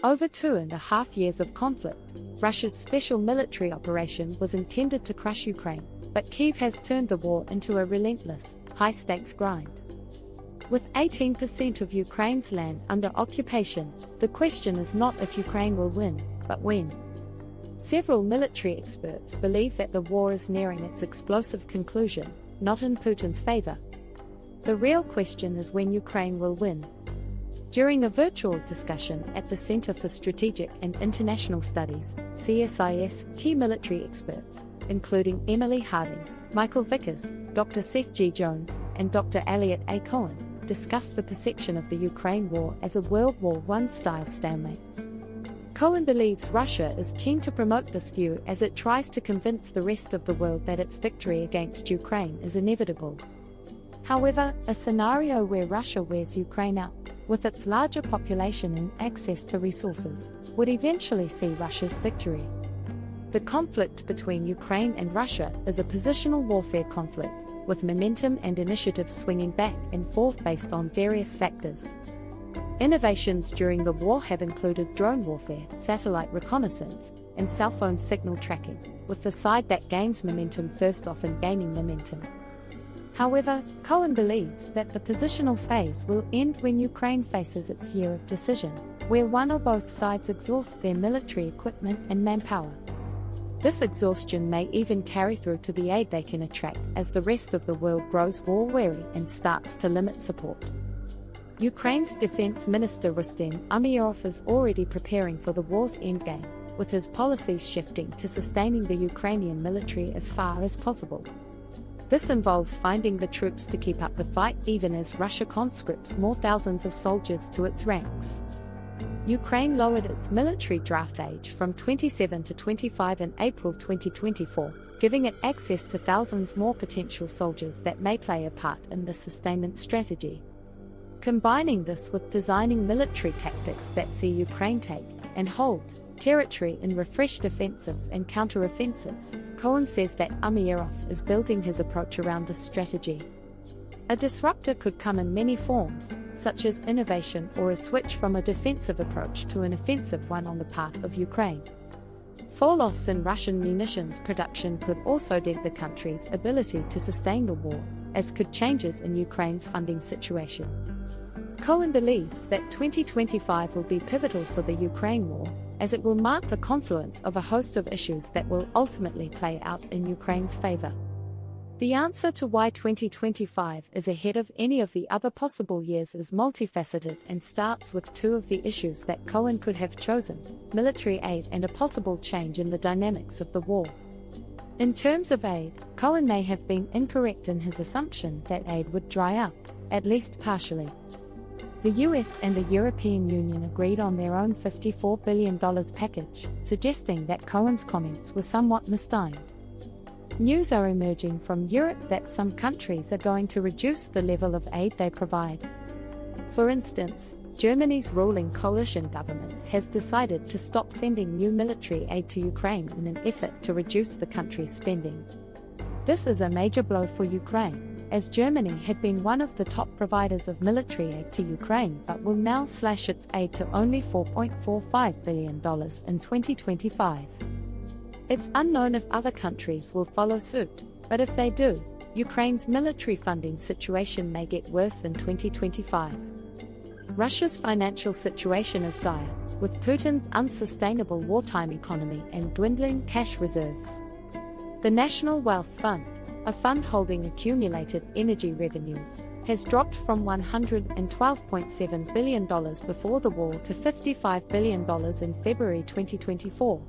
Over 2.5 years of conflict, Russia's special military operation was intended to crush Ukraine, but Kyiv has turned the war into a relentless, high-stakes grind. With 18% of Ukraine's land under occupation, the question is not if Ukraine will win, but when. Several military experts believe that the war is nearing its explosive conclusion, not in Putin's favor. The real question is when Ukraine will win. During a virtual discussion at the Center for Strategic and International Studies, CSIS, key military experts, including Emily Harding, Michael Vickers, Dr. Seth G. Jones, and Dr. Elliot A. Cohen, discussed the perception of the Ukraine war as a World War I-style stalemate. Cohen believes Russia is keen to promote this view as it tries to convince the rest of the world that its victory against Ukraine is inevitable. However, a scenario where Russia wears Ukraine out, with its larger population and access to resources, would eventually see Russia's victory. The conflict between Ukraine and Russia is a positional warfare conflict, with momentum and initiative swinging back and forth based on various factors. Innovations during the war have included drone warfare, satellite reconnaissance, and cell phone signal tracking, with the side that gains momentum first often gaining momentum. However, Cohen believes that the positional phase will end when Ukraine faces its year of decision, where one or both sides exhaust their military equipment and manpower. This exhaustion may even carry through to the aid they can attract as the rest of the world grows war-weary and starts to limit support. Ukraine's Defense Minister Rustem Umerov is already preparing for the war's endgame, with his policies shifting to sustaining the Ukrainian military as far as possible. This involves finding the troops to keep up the fight even as Russia conscripts more thousands of soldiers to its ranks. Ukraine lowered its military draft age from 27 to 25 in April 2024, giving it access to thousands more potential soldiers that may play a part in the sustainment strategy. Combining this with designing military tactics that see Ukraine take and hold territory in refreshed offensives and counter-offensives, Cohen says that Umerov is building his approach around this strategy. A disruptor could come in many forms, such as innovation or a switch from a defensive approach to an offensive one on the part of Ukraine. Fall-offs in Russian munitions production could also dent the country's ability to sustain the war, as could changes in Ukraine's funding situation. Cohen believes that 2025 will be pivotal for the Ukraine war, as it will mark the confluence of a host of issues that will ultimately play out in Ukraine's favor. The answer to why 2025 is ahead of any of the other possible years is multifaceted and starts with two of the issues that Cohen could have chosen: military aid and a possible change in the dynamics of the war. In terms of aid, Cohen may have been incorrect in his assumption that aid would dry up, at least partially. The US and the European Union agreed on their own $54 billion package, suggesting that Cohen's comments were somewhat mistimed. News are emerging from Europe that some countries are going to reduce the level of aid they provide. For instance, Germany's ruling coalition government has decided to stop sending new military aid to Ukraine in an effort to reduce the country's spending. This is a major blow for Ukraine, as Germany had been one of the top providers of military aid to Ukraine but will now slash its aid to only $4.45 billion in 2025. It's unknown if other countries will follow suit, but if they do, Ukraine's military funding situation may get worse in 2025. Russia's financial situation is dire, with Putin's unsustainable wartime economy and dwindling cash reserves. The National Wealth Fund, a fund holding accumulated energy revenues, has dropped from $112.7 billion before the war to $55 billion in February 2024.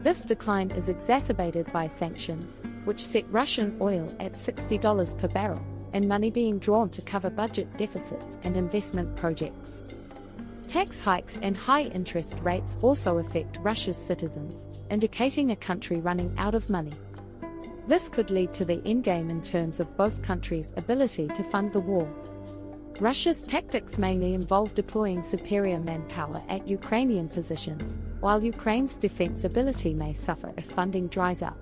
This decline is exacerbated by sanctions, which set Russian oil at $60 per barrel, and money being drawn to cover budget deficits and investment projects. Tax hikes and high interest rates also affect Russia's citizens, indicating a country running out of money. This could lead to the endgame in terms of both countries' ability to fund the war. Russia's tactics mainly involve deploying superior manpower at Ukrainian positions, while Ukraine's defense ability may suffer if funding dries up.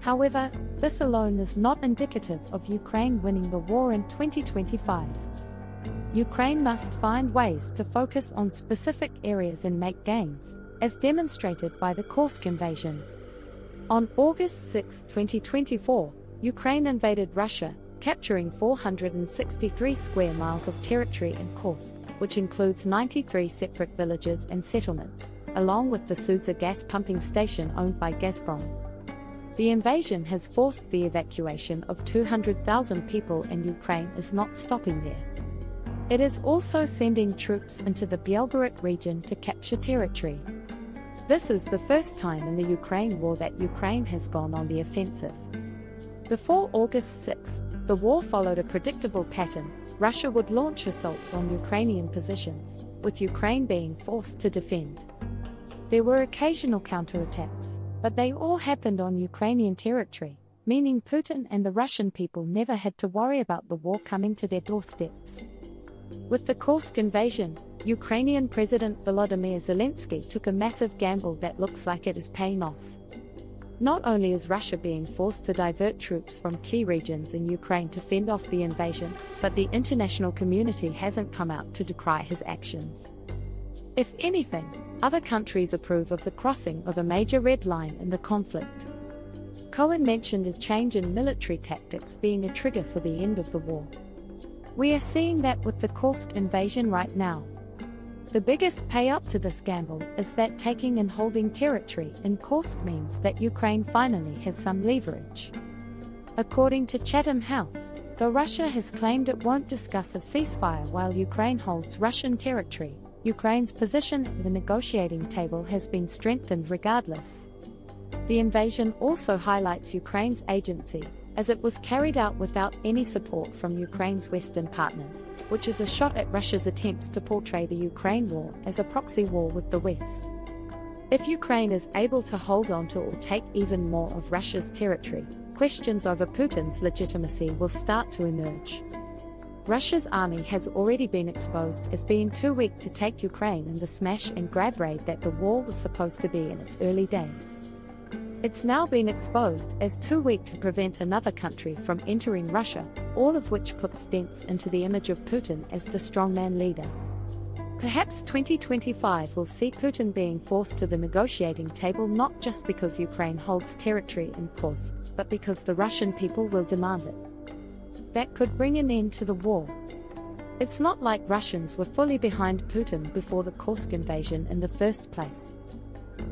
However, this alone is not indicative of Ukraine winning the war in 2025. Ukraine must find ways to focus on specific areas and make gains, as demonstrated by the Kursk invasion. On August 6, 2024, Ukraine invaded Russia, capturing 463 square miles of territory in Kursk, which includes 93 separate villages and settlements, along with the Sudza gas pumping station owned by Gazprom. The invasion has forced the evacuation of 200,000 people, and Ukraine is not stopping there. It is also sending troops into the Belgorod region to capture territory. This is the first time in the Ukraine war that Ukraine has gone on the offensive. Before August 6, the war followed a predictable pattern. Russia would launch assaults on Ukrainian positions, with Ukraine being forced to defend. There were occasional counterattacks, but they all happened on Ukrainian territory, meaning Putin and the Russian people never had to worry about the war coming to their doorsteps. With the Kursk invasion, Ukrainian President Volodymyr Zelensky took a massive gamble that looks like it is paying off. Not only is Russia being forced to divert troops from key regions in Ukraine to fend off the invasion, but the international community hasn't come out to decry his actions. If anything, other countries approve of the crossing of a major red line in the conflict. Cohen mentioned a change in military tactics being a trigger for the end of the war. We are seeing that with the Kursk invasion right now. The biggest payout to this gamble is that taking and holding territory in Kursk means that Ukraine finally has some leverage. According to Chatham House, though Russia has claimed it won't discuss a ceasefire while Ukraine holds Russian territory, Ukraine's position at the negotiating table has been strengthened regardless. The invasion also highlights Ukraine's agency, as it was carried out without any support from Ukraine's Western partners, which is a shot at Russia's attempts to portray the Ukraine war as a proxy war with the West. If Ukraine is able to hold on to or take even more of Russia's territory, questions over Putin's legitimacy will start to emerge. Russia's army has already been exposed as being too weak to take Ukraine in the smash and grab raid that the war was supposed to be in its early days. It's now been exposed as too weak to prevent another country from entering Russia, all of which puts dents into the image of Putin as the strongman leader. Perhaps 2025 will see Putin being forced to the negotiating table not just because Ukraine holds territory in Kursk, but because the Russian people will demand it. That could bring an end to the war. It's not like Russians were fully behind Putin before the Kursk invasion in the first place.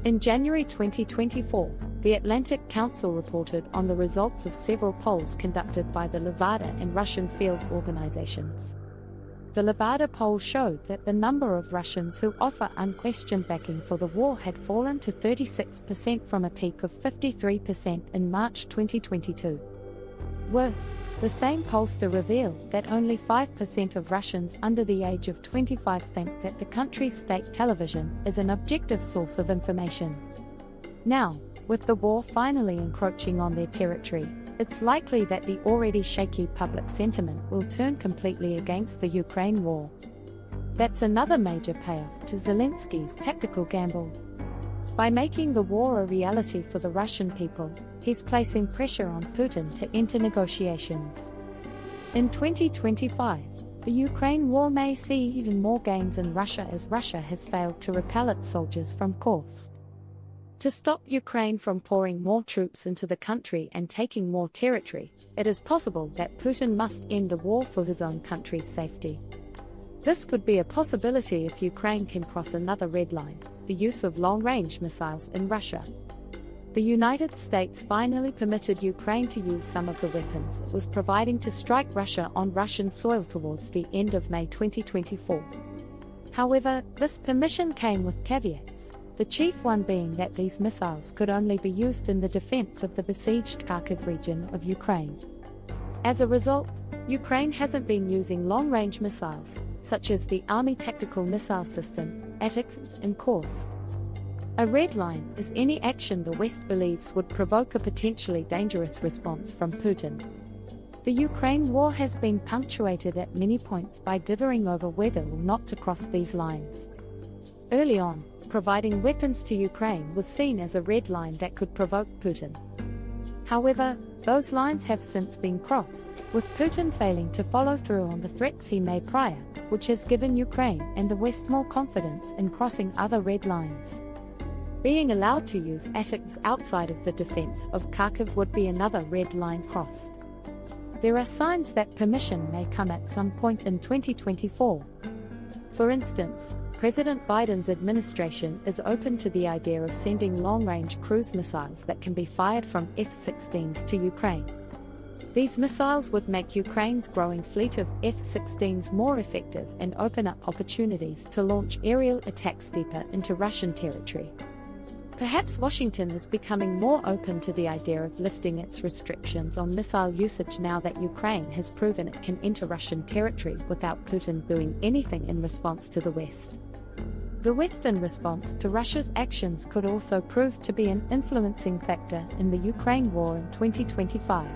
In January 2024, the Atlantic Council reported on the results of several polls conducted by the Levada and Russian field organizations. The Levada poll showed that the number of Russians who offer unquestioned backing for the war had fallen to 36% from a peak of 53% in March 2022. Worse, the same pollster revealed that only 5% of Russians under the age of 25 think that the country's state television is an objective source of information. Now, with the war finally encroaching on their territory, it's likely that the already shaky public sentiment will turn completely against the Ukraine war. That's another major payoff to Zelensky's tactical gamble. By making the war a reality for the Russian people, he's placing pressure on Putin to enter negotiations. In 2025, the Ukraine war may see even more gains in Russia as Russia has failed to repel its soldiers from Kursk. To stop Ukraine from pouring more troops into the country and taking more territory, it is possible that Putin must end the war for his own country's safety. This could be a possibility if Ukraine can cross another red line, the use of long-range missiles in Russia. The United States finally permitted Ukraine to use some of the weapons it was providing to strike Russia on Russian soil towards the end of May 2024. However, this permission came with caveats, the chief one being that these missiles could only be used in the defense of the besieged Kharkiv region of Ukraine. As a result, Ukraine hasn't been using long-range missiles, such as the Army Tactical Missile System, ATACMS, in Kursk. A red line is any action the West believes would provoke a potentially dangerous response from Putin. The Ukraine war has been punctuated at many points by dithering over whether or not to cross these lines. Early on, providing weapons to Ukraine was seen as a red line that could provoke Putin. However, those lines have since been crossed, with Putin failing to follow through on the threats he made prior, which has given Ukraine and the West more confidence in crossing other red lines. Being allowed to use attacks outside of the defense of Kharkiv would be another red line crossed. There are signs that permission may come at some point in 2024. For instance, President Biden's administration is open to the idea of sending long-range cruise missiles that can be fired from F-16s to Ukraine. These missiles would make Ukraine's growing fleet of F-16s more effective and open up opportunities to launch aerial attacks deeper into Russian territory. Perhaps Washington is becoming more open to the idea of lifting its restrictions on missile usage now that Ukraine has proven it can enter Russian territory without Putin doing anything in response to the West. The Western response to Russia's actions could also prove to be an influencing factor in the Ukraine war in 2025.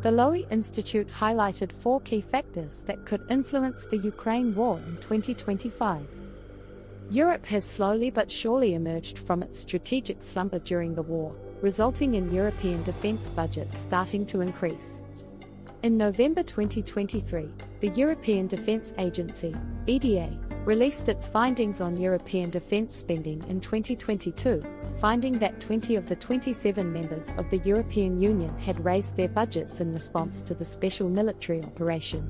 The Lowy Institute highlighted 4 key factors that could influence the Ukraine war in 2025. Europe has slowly but surely emerged from its strategic slumber during the war, resulting in European defense budgets starting to increase. In November 2023, the European Defense Agency, EDA, released its findings on European defense spending in 2022, finding that 20 of the 27 members of the European Union had raised their budgets in response to the special military operation.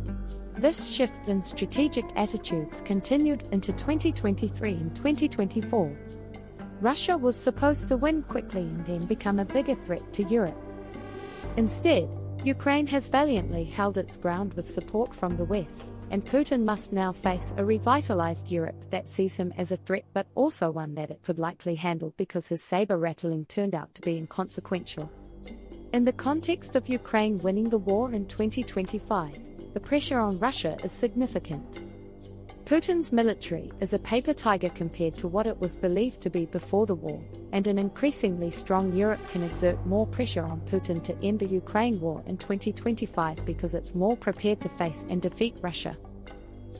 This shift in strategic attitudes continued into 2023 and 2024. Russia was supposed to win quickly and then become a bigger threat to Europe. Instead, Ukraine has valiantly held its ground with support from the West, and Putin must now face a revitalized Europe that sees him as a threat but also one that it could likely handle because his saber-rattling turned out to be inconsequential. In the context of Ukraine winning the war in 2025, the pressure on Russia is significant. Putin's military is a paper tiger compared to what it was believed to be before the war, and an increasingly strong Europe can exert more pressure on Putin to end the Ukraine war in 2025 because it's more prepared to face and defeat Russia.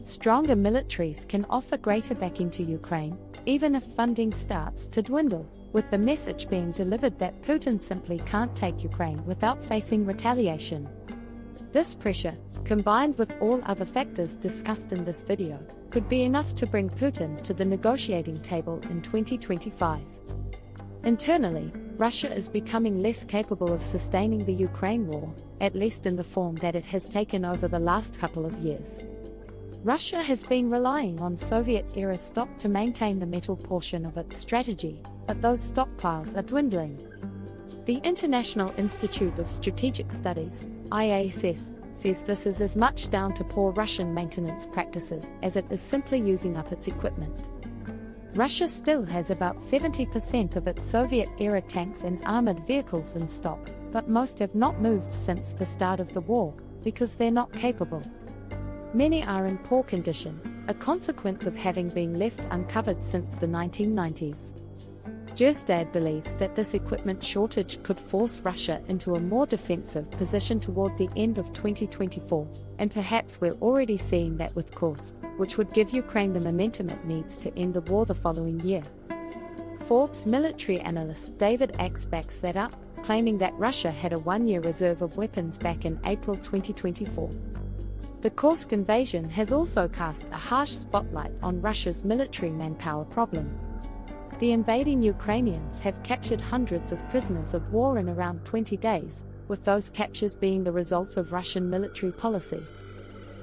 Stronger militaries can offer greater backing to Ukraine, even if funding starts to dwindle, with the message being delivered that Putin simply can't take Ukraine without facing retaliation. This pressure, combined with all other factors discussed in this video, could be enough to bring Putin to the negotiating table in 2025. Internally, Russia is becoming less capable of sustaining the Ukraine war, at least in the form that it has taken over the last couple of years. Russia has been relying on Soviet-era stock to maintain the metal portion of its strategy, but those stockpiles are dwindling. The International Institute of Strategic Studies, IISS, says this is as much down to poor Russian maintenance practices as it is simply using up its equipment. Russia still has about 70% of its Soviet-era tanks and armored vehicles in stock, but most have not moved since the start of the war, because they're not capable. Many are in poor condition, a consequence of having been left uncovered since the 1990s. Gerstad believes that this equipment shortage could force Russia into a more defensive position toward the end of 2024, and perhaps we're already seeing that with Kursk, which would give Ukraine the momentum it needs to end the war the following year. Forbes military analyst David Axe backs that up, claiming that Russia had a one-year reserve of weapons back in April 2024. The Kursk invasion has also cast a harsh spotlight on Russia's military manpower problem. The invading Ukrainians have captured hundreds of prisoners of war in around 20 days, with those captures being the result of Russian military policy.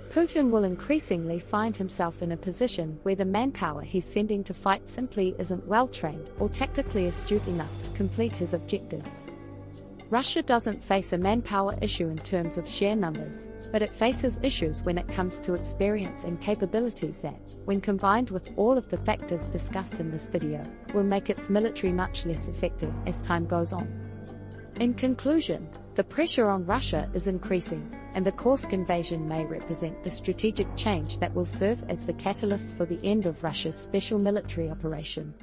Putin will increasingly find himself in a position where the manpower he's sending to fight simply isn't well-trained or tactically astute enough to complete his objectives. Russia doesn't face a manpower issue in terms of sheer numbers, but it faces issues when it comes to experience and capabilities that, when combined with all of the factors discussed in this video, will make its military much less effective as time goes on. In conclusion, the pressure on Russia is increasing, and the Kursk invasion may represent the strategic change that will serve as the catalyst for the end of Russia's special military operation.